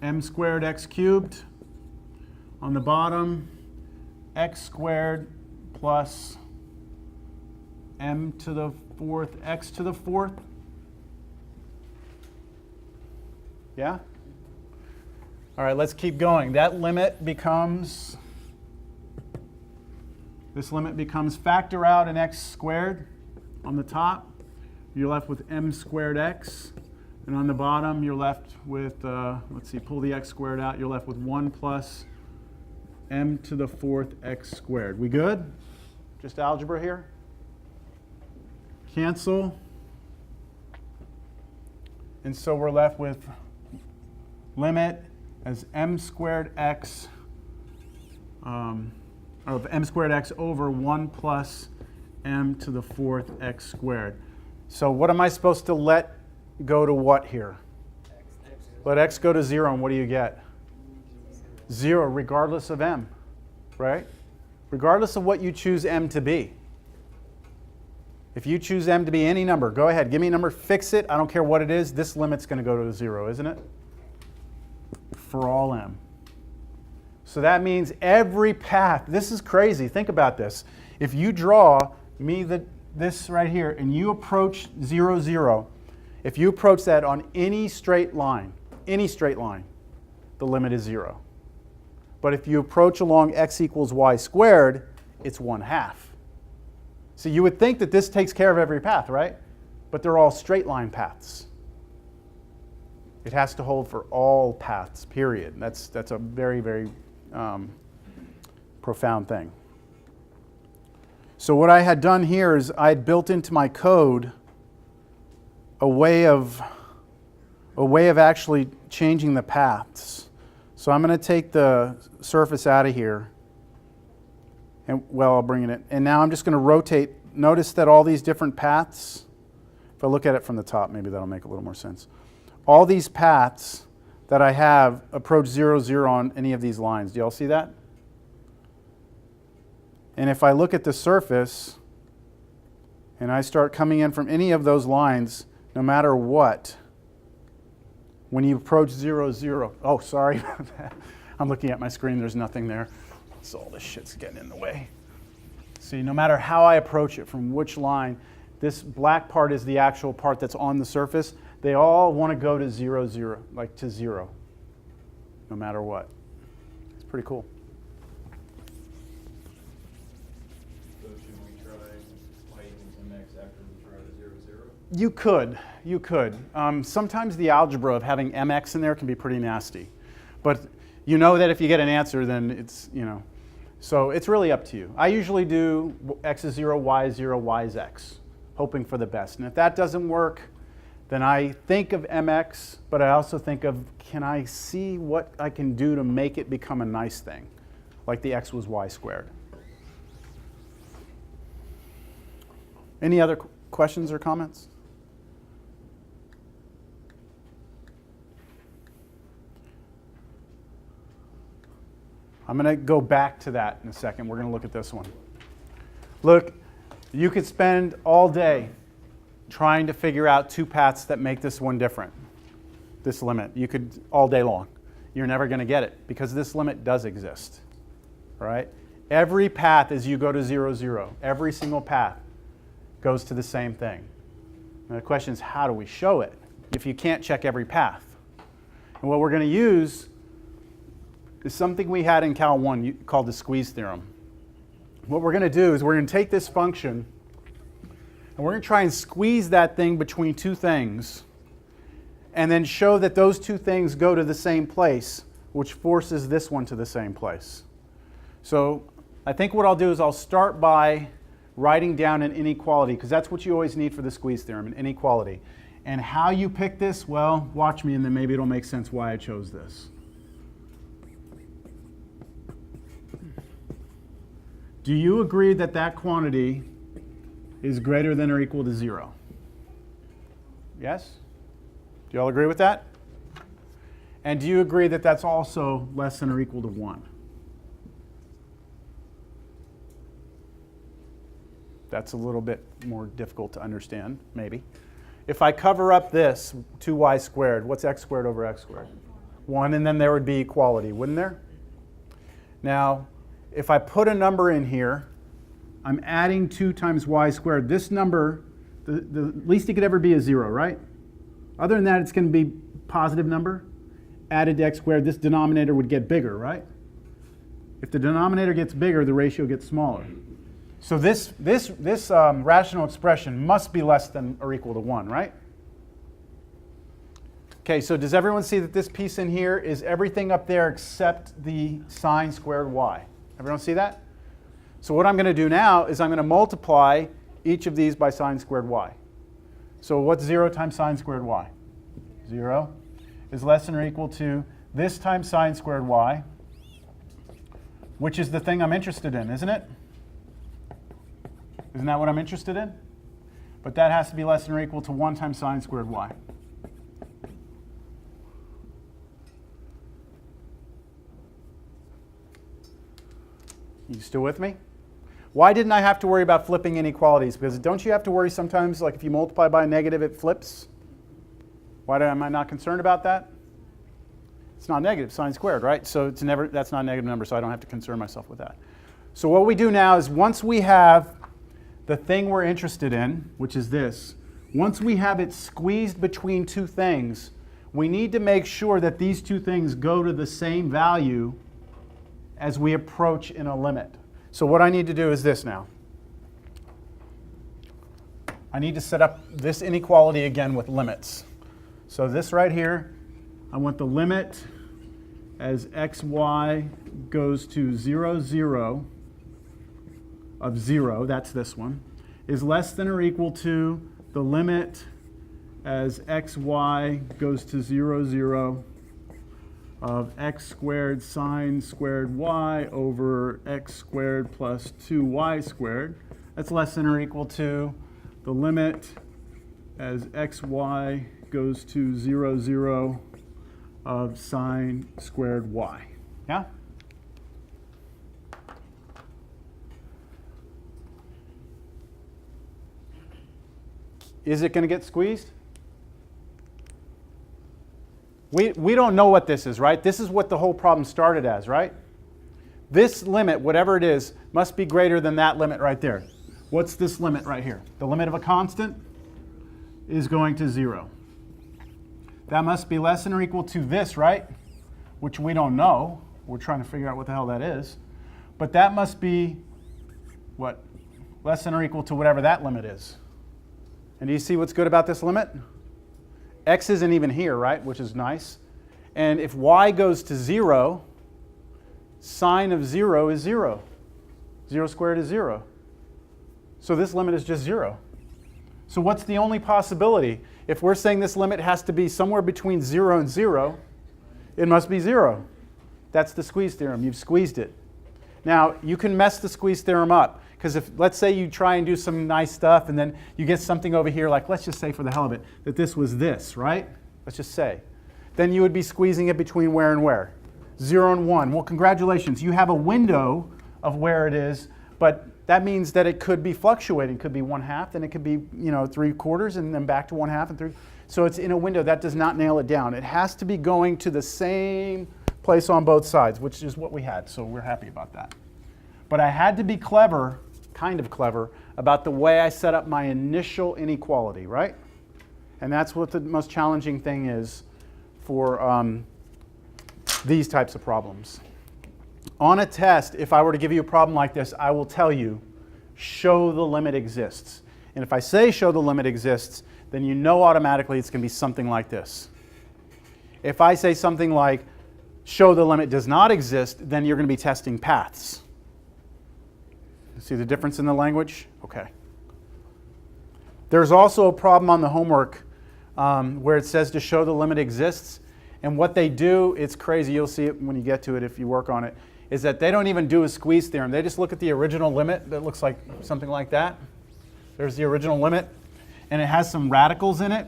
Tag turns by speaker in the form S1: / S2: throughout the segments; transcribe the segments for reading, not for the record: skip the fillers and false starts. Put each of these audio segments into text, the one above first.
S1: m squared x cubed. On the bottom, x squared plus m to the fourth x to the fourth. Yeah? All right, let's keep going. That limit becomes, this limit becomes factor out an x squared on the top. You're left with m squared x. And on the bottom, you're left with, let's see, pull the x squared out. You're left with 1 plus m to the fourth x squared. We good? Just algebra here? Cancel. And so we're left with limit as m squared x of m squared x over 1 plus m to the fourth x squared. So what am I supposed to let go to what here? Let x go to 0, and what do you get? 0, regardless of m, right? Regardless of what you choose m to be. If you choose m to be any number, go ahead, give me a number, fix it. I don't care what it is. This limit's going to go to 0, isn't it? For all m. So that means every path, this is crazy. Think about this. If you draw me this right here and you approach 0, 0, if you approach that on any straight line, the limit is 0. But if you approach along x equals y squared, it's 1/2. So you would think that this takes care of every path, right? But they're all straight line paths. It has to hold for all paths, period. That's a very, very profound thing. So what I had done here is I had built into my code a way of actually changing the paths. So I'm going to take the surface out of here, and well, I'll bring it in. And now I'm just going to rotate. Notice that all these different paths, if I look at it from the top, maybe that'll make a little more sense. All these paths that I have approach 0, 0 on any of these lines. Do y'all see that? And if I look at the surface, and I start coming in from any of those lines, no matter what, when you approach 0, 0, oh, sorry about that. I'm looking at my screen, there's nothing there. So all this shit's getting in the way. See, no matter how I approach it, from which line, this black part is the actual part that's on the surface. They all want to go to 0, 0, like to 0, no matter what. It's pretty cool.
S2: So should we try y equals mx after we try the 0, 0?
S1: You could. Sometimes the algebra of having mx in there can be pretty nasty. But you know that if you get an answer, then it's, you know. So it's really up to you. I usually do x is 0, y is 0, y is x, hoping for the best. And if that doesn't work, then I think of mx, but I also think of, can I see what I can do to make it become a nice thing, like the x was y squared. Any other questions or comments? I'm going to go back to that in a second. We're going to look at this one. Look, you could spend all day trying to figure out two paths that make this one different, this limit. You could all day long. You're never going to get it because this limit does exist, right? Every path as you go to 0, 0, every single path goes to the same thing. And the question is, how do we show it if you can't check every path? And what we're going to use is something we had in Cal 1 called the squeeze theorem. What we're going to do is we're going to take this function and we're going to try and squeeze that thing between two things and then show that those two things go to the same place, which forces this one to the same place. So I think what I'll do is I'll start by writing down an inequality, because that's what you always need for the squeeze theorem, an inequality. And how you pick this, well, watch me and then maybe it'll make sense why I chose this. Do you agree that that quantity is greater than or equal to 0? Yes? Do you all agree with that? And do you agree that that's also less than or equal to 1? That's a little bit more difficult to understand, maybe. If I cover up this 2y squared, what's x squared over x squared? 1, and then there would be equality, wouldn't there? Now, if I put a number in here, I'm adding 2 times y squared. This number, the least it could ever be is 0, right? Other than that, it's going to be a positive number. Added to x squared, this denominator would get bigger, right? If the denominator gets bigger, the ratio gets smaller. So this rational expression must be less than or equal to 1, right? Okay, so does everyone see that this piece in here is everything up there except the sine squared y? Everyone see that? So what I'm going to do now is I'm going to multiply each of these by sine squared y. So what's 0 times sine squared y? 0 is less than or equal to this times sine squared y, which is the thing I'm interested in, isn't it? Isn't that what I'm interested in? But that has to be less than or equal to 1 times sine squared y. You still with me? Why didn't I have to worry about flipping inequalities? Because don't you have to worry sometimes, like if you multiply by a negative, it flips? Why am I not concerned about that? It's not negative, sine squared, right? So it's never, that's not a negative number, so I don't have to concern myself with that. So what we do now is once we have the thing we're interested in, which is this, once we have it squeezed between 2 things, we need to make sure that these 2 things go to the same value as we approach in a limit. So what I need to do is this now. I need to set up this inequality again with limits. So this right here, I want the limit as xy goes to 0, 0 of 0, that's this one, is less than or equal to the limit as xy goes to 0, 0 of x squared sine squared y over x squared plus 2y squared. That's less than or equal to the limit as xy goes to 0, 0 of sine squared y. Yeah? Is it going to get squeezed? We don't know what this is, right? This is what the whole problem started as, right? This limit, whatever it is, must be greater than that limit right there. What's this limit right here? The limit of a constant is going to 0. That must be less than or equal to this, right? Which we don't know. We're trying to figure out what the hell that is. But that must be, what? Less than or equal to whatever that limit is. And do you see what's good about this limit? X isn't even here, right? Which is nice. And if y goes to 0, sine of 0 is 0. 0 squared is 0. So this limit is just 0. So what's the only possibility? If we're saying this limit has to be somewhere between 0 and 0, it must be 0. That's the squeeze theorem. You've squeezed it. Now, you can mess the squeeze theorem up. Because if, let's say you try and do some nice stuff and then you get something over here, like let's just say for the hell of it, that this was this, right? Let's just say. Then you would be squeezing it between where and where? 0 and 1. Well, congratulations. You have a window of where it is, but that means that it could be fluctuating. It could be 1/2, then it could be 3/4, and then back to 1/2 and 3. So it's in a window. That does not nail it down. It has to be going to the same place on both sides, which is what we had. So we're happy about that. But I had to be clever, kind of clever, about the way I set up my initial inequality, right? And that's what the most challenging thing is for these types of problems. On a test, if I were to give you a problem like this, I will tell you, show the limit exists. And if I say show the limit exists, then you know automatically it's going to be something like this. If I say something like show the limit does not exist, then you're going to be testing paths. See the difference in the language? Okay. There's also a problem on the homework where it says to show the limit exists. And what they do, it's crazy, you'll see it when you get to it if you work on it, is that they don't even do a squeeze theorem. They just look at the original limit that looks like something like that. There's the original limit, and it has some radicals in it,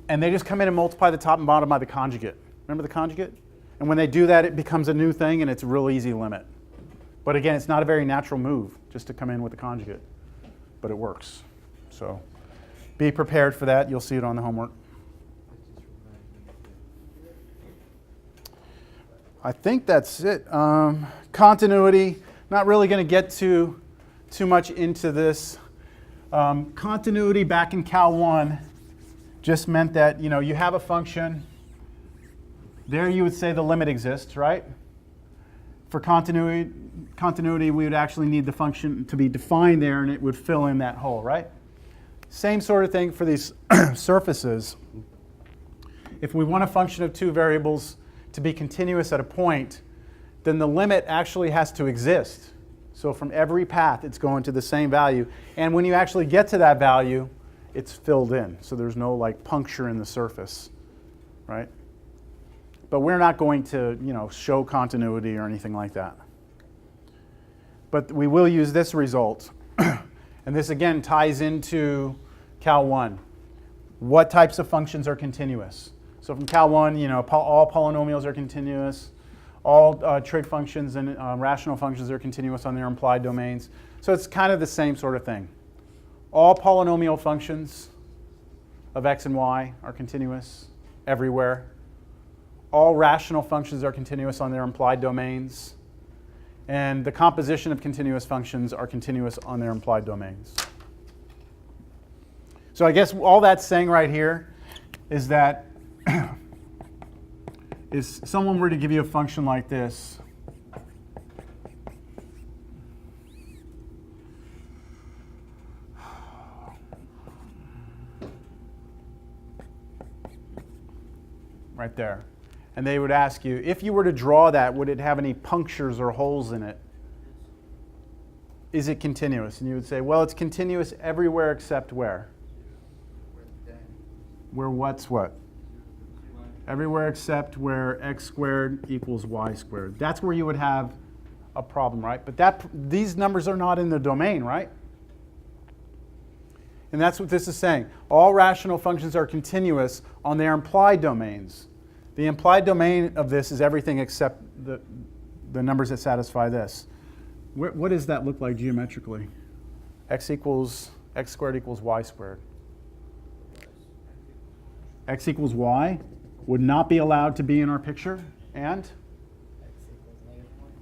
S1: and they just come in and multiply the top and bottom by the conjugate. Remember the conjugate? And when they do that, it becomes a new thing, and it's a real easy limit. But again, it's not a very natural move just to come in with the conjugate, but it works. So be prepared for that. You'll see it on the homework. I think that's it. Continuity, not really going to get too much into this. Continuity back in Cal 1 just meant that, you know, you have a function. There you would say the limit exists, right? For continuity, we would actually need the function to be defined there, and it would fill in that hole, right? Same sort of thing for these surfaces. If we want a function of two variables to be continuous at a point, then the limit actually has to exist. So from every path, it's going to the same value. And when you actually get to that value, it's filled in. So there's no like puncture in the surface, right? But we're not going to, you know, show continuity or anything like that. But we will use this result. And this again ties into Cal 1. What types of functions are continuous? So from Cal 1, you know, all polynomials are continuous. All trig functions and rational functions are continuous on their implied domains. So it's kind of the same sort of thing. All polynomial functions of x and y are continuous everywhere. All rational functions are continuous on their implied domains. And the composition of continuous functions are continuous on their implied domains. So I guess all that's saying right here is that if someone were to give you a function like this, right there, and they would ask you, if you were to draw that, would it have any punctures or holes in it? Is it continuous? And you would say, well, it's continuous everywhere except where? Where what's what? Everywhere except where x squared equals y squared. That's where you would have a problem, right? But these numbers are not in the domain, right? And that's what this is saying. All rational functions are continuous on their implied domains. The implied domain of this is everything except the numbers that satisfy this. What does that look like geometrically? X squared equals y squared. X equals y would not be allowed to be in our picture, and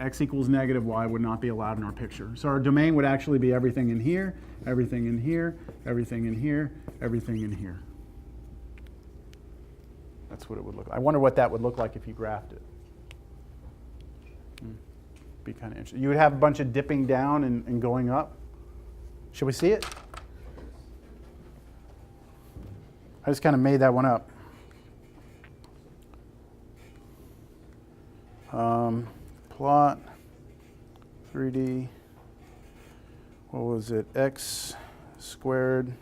S1: x equals negative y would not be allowed in our picture. So our domain would actually be everything in here, everything in here, everything in here, everything in here. That's what it would look like. I wonder what that would look like if you graphed it. Be kind of interesting. You would have a bunch of dipping down and going up. Should we see it? I just kind of made that one up. Plot 3D. What was it? X squared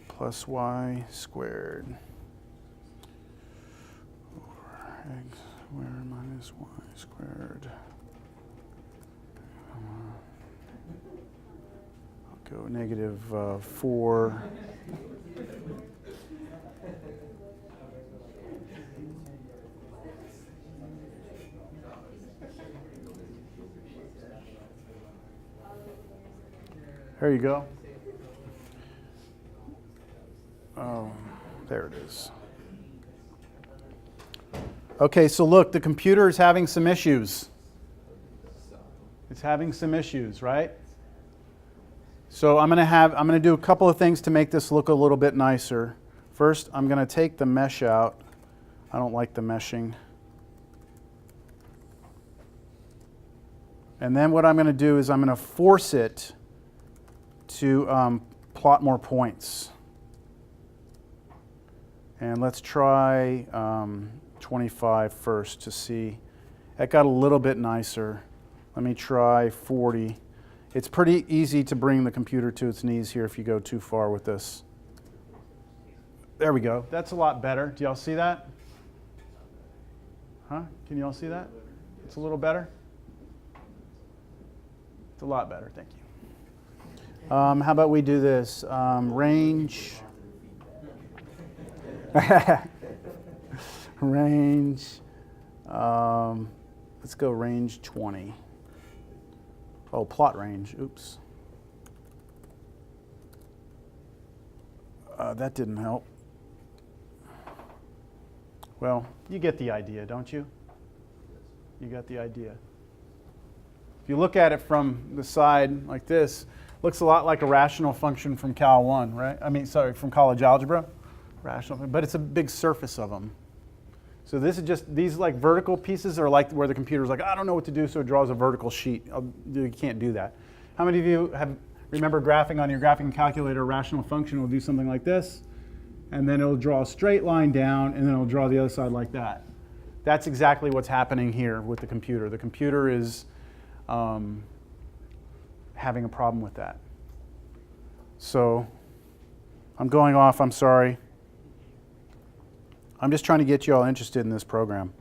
S1: plus y squared over x squared minus y squared. I'll go negative 4. There you go. Oh, there it is. Okay, so look, the computer is having some issues. It's having some issues, right? So I'm going to do a couple of things to make this look a little bit nicer. First, I'm going to take the mesh out. I don't like the meshing. And then what I'm going to do is I'm going to force it to plot more points. And let's try 25 first to see. That got a little bit nicer. Let me try 40. It's pretty easy to bring the computer to its knees here if you go too far with this. There we go. That's a lot better. Do y'all see that? Huh? Can you all see that? It's a little better? It's a lot better. Thank you. How about we do this? Range. Range. Let's go range 20. Oh, plot range. Oops. That didn't help. Well, you get the idea, don't you? You got the idea. If you look at it from the side like this, looks a lot like a rational function from Cal 1, right? I mean, sorry, from college algebra. Rational, but it's a big surface of them. So this is just, these like vertical pieces are like where the computer's like, I don't know what to do, so it draws a vertical sheet. You can't do that. How many of you remember graphing on your graphing calculator? A rational function will do something like this, and then it'll draw a straight line down, and then it'll draw the other side like that. That's exactly what's happening here with the computer. The computer is having a problem with that. So I'm going off, I'm sorry. I'm just trying to get you all interested in this program.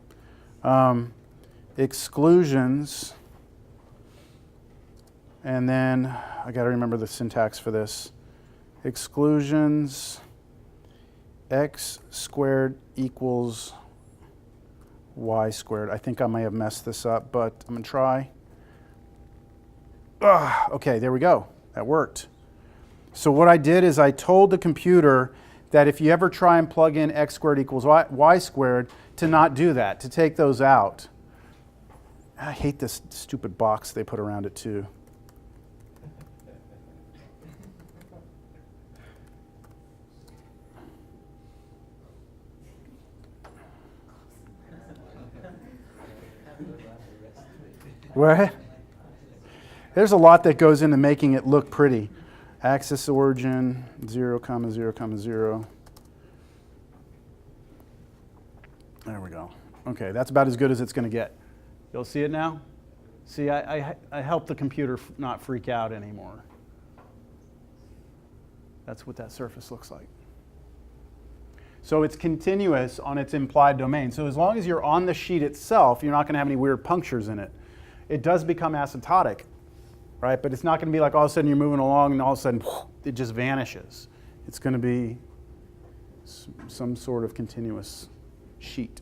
S1: Exclusions, and then I got to remember the syntax for this. Exclusions, x squared equals y squared. I think I may have messed this up, but I'm going to try. Okay, there we go. That worked. So what I did is I told the computer that if you ever try and plug in x squared equals y squared, to not do that, to take those out. I hate this stupid box they put around it too. What? There's a lot that goes into making it look pretty. Axis origin, 0, 0, 0. There we go. Okay, that's about as good as it's going to get. You'll see it now? See, I helped the computer not freak out anymore. That's what that surface looks like. So it's continuous on its implied domain. So as long as you're on the sheet itself, you're not going to have any weird punctures in it. It does become asymptotic, right? But it's not going to be like all of a sudden you're moving along and all of a sudden it just vanishes. It's going to be some sort of continuous sheet.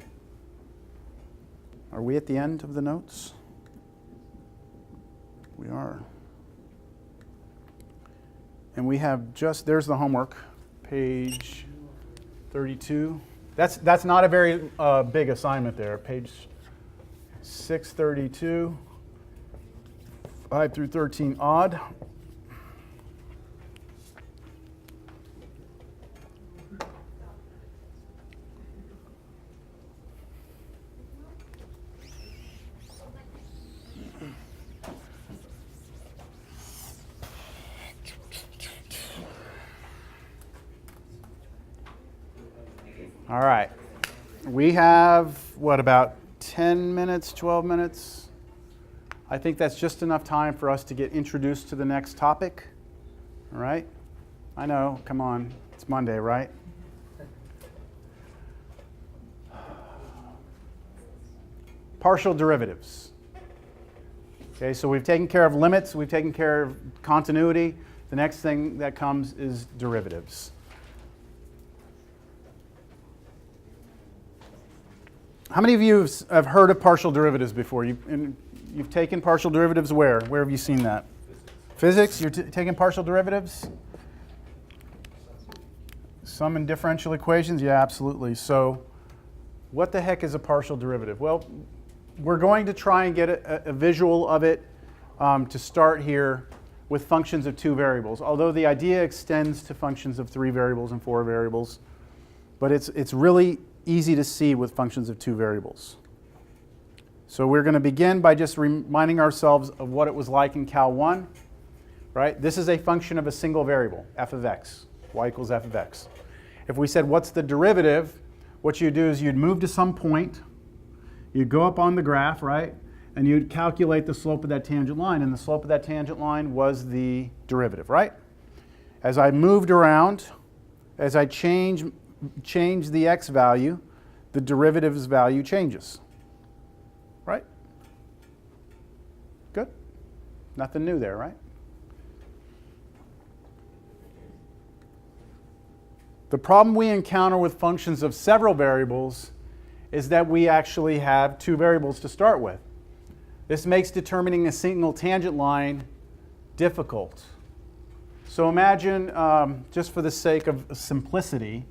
S1: Are we at the end of the notes? We are. And we have just, there's the homework, page 32. That's not a very big assignment there. Page 632, 5 through 13 odd. All right. We have, what, about 10 minutes, 12 minutes? I think that's just enough time for us to get introduced to the next topic. All right? I know, come on. It's Monday, right? Partial derivatives. Okay, so we've taken care of limits, we've taken care of continuity. The next thing that comes is derivatives. How many of you have heard of partial derivatives before? You've taken partial derivatives where? Where have you seen that? Physics? You're taking partial derivatives? Some in differential equations? Yeah, absolutely. So what the heck is a partial derivative? Well, we're going to try and get a visual of it to start here with functions of 2 variables, although the idea extends to functions of 3 variables and 4 variables. But it's really easy to see with functions of 2 variables. So we're going to begin by just reminding ourselves of what it was like in Cal 1. Right? This is a function of a single variable, f of x, y equals f of x. If we said, what's the derivative? What you'd do is you'd move to some point, you'd go up on the graph, right? And you'd calculate the slope of that tangent line, and the slope of that tangent line was the derivative, right? As I moved around, as I change the x value, the derivative's value changes. Right? Good? Nothing new there, right? The problem we encounter with functions of several variables is that we actually have 2 variables to start with. This makes determining a single tangent line difficult. So imagine, just for the sake of simplicity,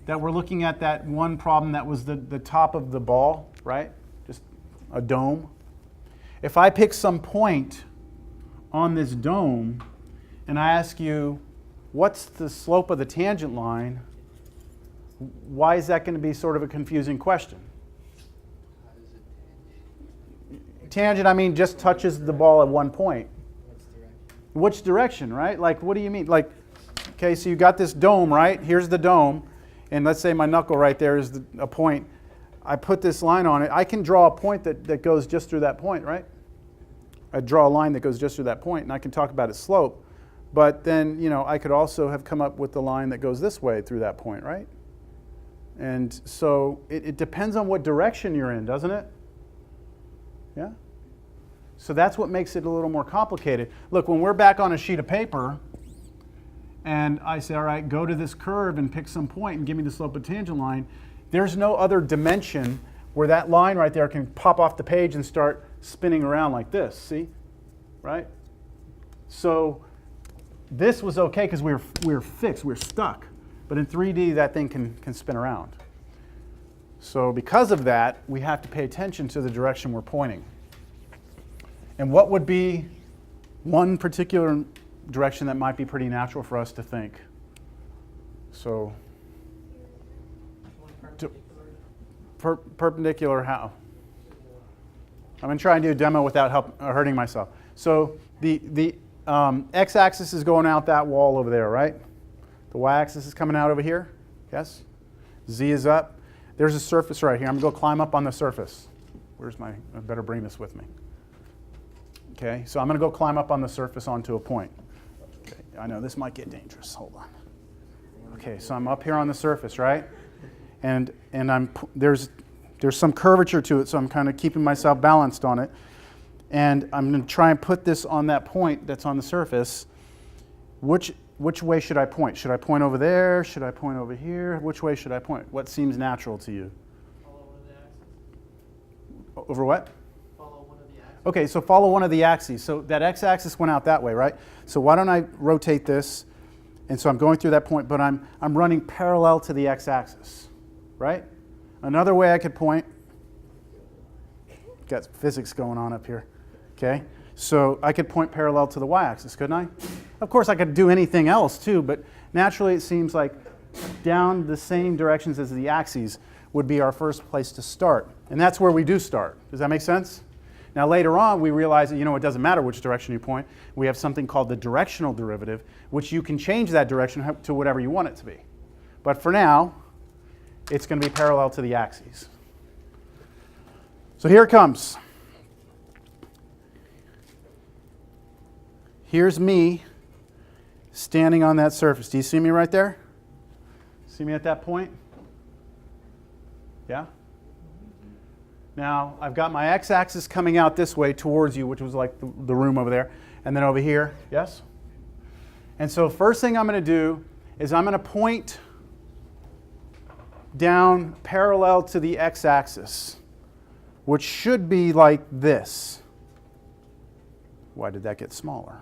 S1: that we're looking at that one problem that was the top of the ball, right? Just a dome. If I pick some point on this dome and I ask you, what's the slope of the tangent line? Why is that going to be sort of a confusing question? Tangent, I mean, just touches the ball at one point. Which direction, right? Like, what do you mean? Like, okay, so you got this dome, right? Here's the dome, and let's say my knuckle right there is a point. I put this line on it. I can draw a point that goes just through that point, right? I draw a line that goes just through that point, and I can talk about its slope. But then, you know, I could also have come up with the line that goes this way through that point, right? And so it depends on what direction you're in, doesn't it? Yeah? So that's what makes it a little more complicated. Look, when we're back on a sheet of paper, and I say, all right, go to this curve and pick some point and give me the slope of tangent line, there's no other dimension where that line right there can pop off the page and start spinning around like this, see? Right? So this was okay because we were fixed, we were stuck. But in 3D, that thing can spin around. So because of that, we have to pay attention to the direction we're pointing. And what would be one particular direction that might be pretty natural for us to think? So, perpendicular how? I'm going to try and do a demo without hurting myself. So the x-axis is going out that wall over there, right? The y-axis is coming out over here, yes? Z is up. There's a surface right here. I'm going to go climb up on the surface. I better bring this with me. Okay, so I'm going to go climb up on the surface onto a point. Okay, I know this might get dangerous. Hold on. Okay, so I'm up here on the surface, right? And there's some curvature to it, so I'm kind of keeping myself balanced on it. And I'm going to try and put this on that point that's on the surface. Which way should I point? Should I point over there? Should I point over here? Which way should I point? What seems natural to you?
S3: Follow one of the axes.
S1: Over what?
S3: Follow one of the axes.
S1: Okay, so follow one of the axes. So that x-axis went out that way, right? So why don't I rotate this? And so I'm going through that point, but I'm running parallel to the x-axis, right? Another way I could point, got physics going on up here, okay? So I could point parallel to the y-axis, couldn't I? Of course, I could do anything else too, but naturally it seems like down the same directions as the axes would be our first place to start. And that's where we do start. Does that make sense? Now later on, we realize that, you know, it doesn't matter which direction you point. We have something called the directional derivative, which you can change that direction to whatever you want it to be. But for now, it's going to be parallel to the axes. So here it comes. Here's me standing on that surface. Do you see me right there? See me at that point? Yeah? Now, I've got my x-axis coming out this way towards you, which was like the room over there. And then over here, yes? And so first thing I'm going to do is I'm going to point down parallel to the x-axis, which should be like this. Why did that get smaller?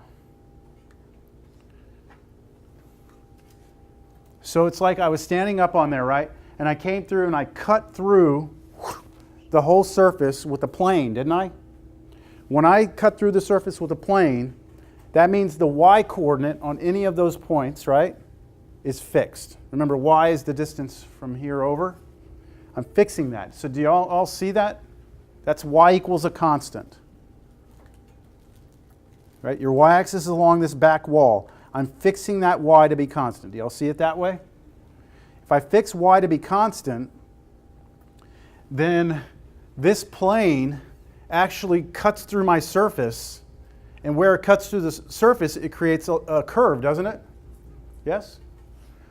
S1: So it's like I was standing up on there, right? And I came through and I cut through the whole surface with a plane, didn't I? When I cut through the surface with a plane, that means the y-coordinate on any of those points, right, is fixed. Remember, y is the distance from here over. I'm fixing that. So do you all see that? That's y equals a constant. Right? Your y-axis is along this back wall. I'm fixing that y to be constant. Do you all see it that way? If I fix y to be constant, then this plane actually cuts through my surface, and where it cuts through the surface, it creates a curve, doesn't it? Yes?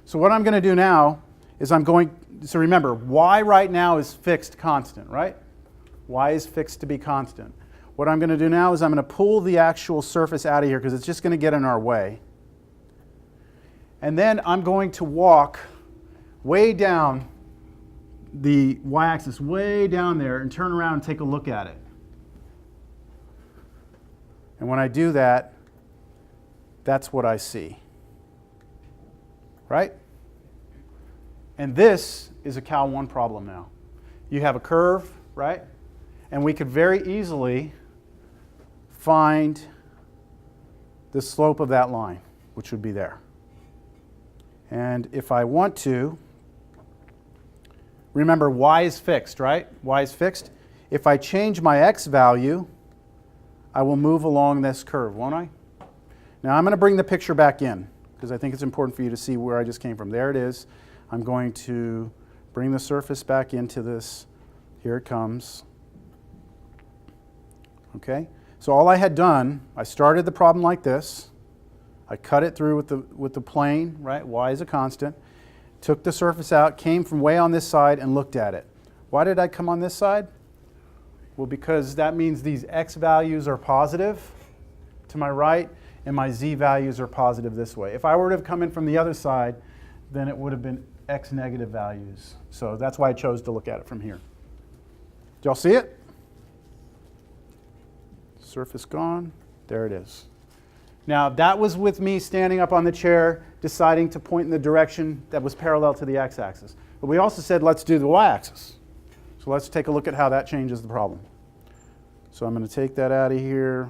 S1: So what I'm going to do now is so remember, y right now is fixed constant, right? Y is fixed to be constant. What I'm going to do now is I'm going to pull the actual surface out of here because it's just going to get in our way. And then I'm going to walk way down the y-axis, way down there, and turn around and take a look at it. And when I do that, that's what I see. Right? And this is a Cal 1 problem now. You have a curve, right? And we could very easily find the slope of that line, which would be there. And if I want to, remember y is fixed, right? Y is fixed. If I change my x value, I will move along this curve, won't I? Now I'm going to bring the picture back in because I think it's important for you to see where I just came from. There it is. I'm going to bring the surface back into this. Here it comes. Okay? So all I had done, I started the problem like this. I cut it through with the plane, right? Y is a constant. Took the surface out, came from way on this side and looked at it. Why did I come on this side? Well, because that means these x values are positive to my right and my z values are positive this way. If I were to have come in from the other side, then it would have been x negative values. So that's why I chose to look at it from here. Did y'all see it? Surface gone. There it is. Now, that was with me standing up on the chair, deciding to point in the direction that was parallel to the x-axis. But we also said, let's do the y-axis. So let's take a look at how that changes the problem. So I'm going to take that out of here,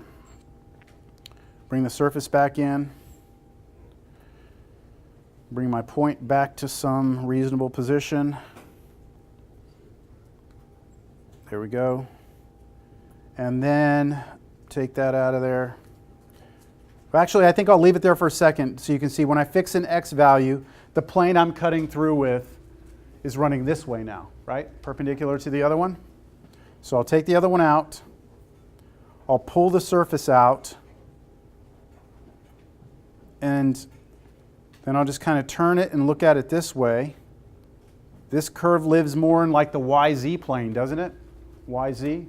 S1: bring the surface back in, bring my point back to some reasonable position. There we go. And then take that out of there. Actually, I think I'll leave it there for a second so you can see when I fix an x value, the plane I'm cutting through with is running this way now, right? Perpendicular to the other one. So I'll take the other one out. I'll pull the surface out. And then I'll just kind of turn it and look at it this way. This curve lives more in like the YZ plane, doesn't it? YZ.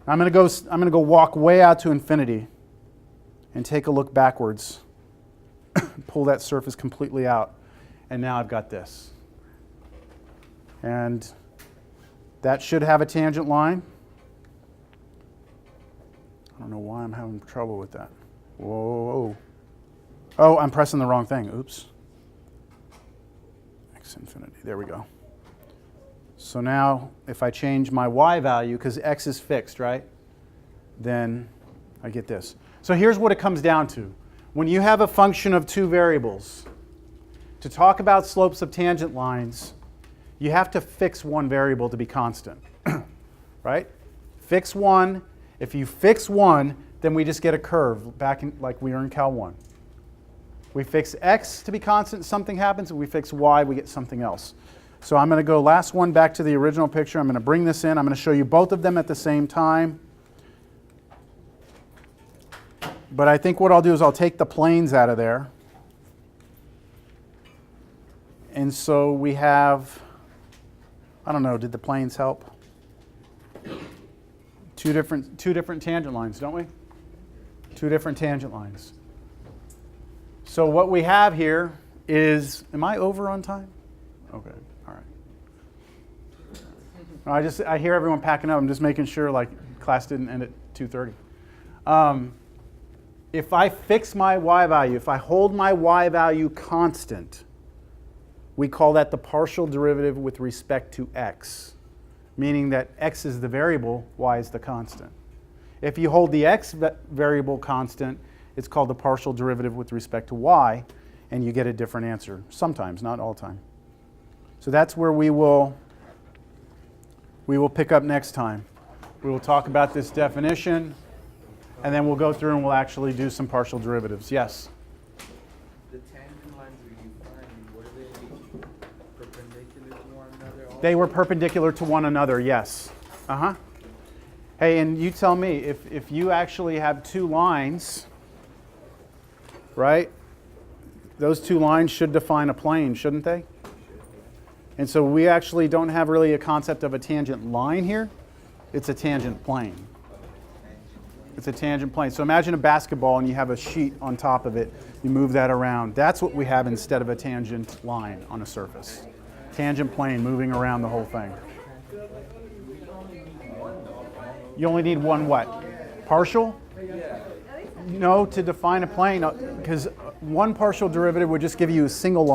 S1: I'm going to go walk way out to infinity and take a look backwards. Pull that surface completely out. And now I've got this. And that should have a tangent line. I don't know why I'm having trouble with that. Whoa. Oh, I'm pressing the wrong thing. Oops. X infinity. There we go. So now if I change my y value, because x is fixed, right? Then I get this. So here's what it comes down to. When you have a function of two variables, to talk about slopes of tangent lines, you have to fix one variable to be constant, right? Fix one. If you fix one, then we just get a curve back in, like we were in Cal 1. We fix x to be constant, something happens. If we fix y, we get something else. So I'm going to go last one back to the original picture. I'm going to bring this in. I'm going to show you both of them at the same time. But I think what I'll do is I'll take the planes out of there. And so we have, I don't know, did the planes help? Two different tangent lines, don't we? Two different tangent lines. So what we have here is, am I over on time? Okay, all right. I hear everyone packing up. I'm just making sure like class didn't end at 2:30. If I fix my y value, if I hold my y value constant, we call that the partial derivative with respect to x, meaning that x is the variable, y is the constant. If you hold the x variable constant, it's called the partial derivative with respect to y, and you get a different answer, sometimes, not all the time. So that's where we will pick up next time. We will talk about this definition, and then we'll go through and we'll actually do some partial derivatives. Yes?
S4: The tangent lines that you find, were they perpendicular to one another also?
S1: They were perpendicular to one another, yes. Uh-huh. Hey, and you tell me, if you actually have two lines, right? Those two lines should define a plane, shouldn't they? And so we actually don't have really a concept of a tangent line here. It's a tangent plane. It's a tangent plane. So imagine a basketball and you have a sheet on top of it. You move that around. That's what we have instead of a tangent line on a surface. Tangent plane moving around the whole thing. You only need one what? Partial? No, to define a plane, because one partial derivative would just give you a single line.